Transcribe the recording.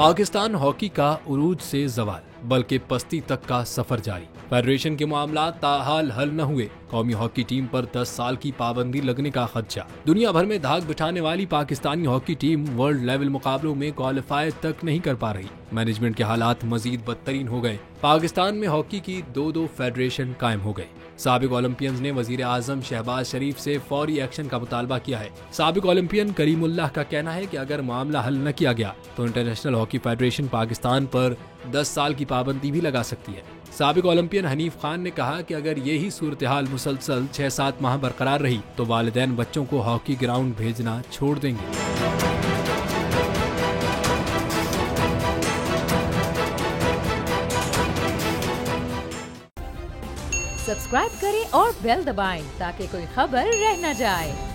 Pakistan hockey का उरूज से जवाल बल्कि पस्ती तक का सफर जारी। फेडरेशन के मामला ताहाल हल न हुए। कौमी हॉकी टीम पर 10 साल की पाबंदी लगने का खदशा। दुनिया भर में धाक बिठाने वाली Pakistani hockey team world level मुकाबलों में क्वालिफाई तक नहीं कर पा रही। मैनेजमेंट के हालात मजीद बदतरीन हो गए। पाकिस्तान में हॉकी की दो फेडरेशन कायम हो गए। साबिक ओलंपियंस ने वजीर आजम शहबाज शरीफ से फौरी एक्शन का मुतालबा किया है। साबिक ओलंपियन करीमुल्लाह का कहना है कि अगर मामला हल न किया गया तो इंटरनेशनल हॉकी फेडरेशन पाकिस्तान पर 10 साल की पाबंदी भी लगा सकती है। साबिक ओलंपियन हनीफ खान ने कहा कि अगर यही सूरत हाल मुसलसल 6-7 माह बरकरार रही तो वालिदैन बच्चों को हॉकी ग्राउंड भेजना छोड़ देंगे। सब्सक्राइब करें और बेल दबाएं ताकि कोई खबर रह न जाए।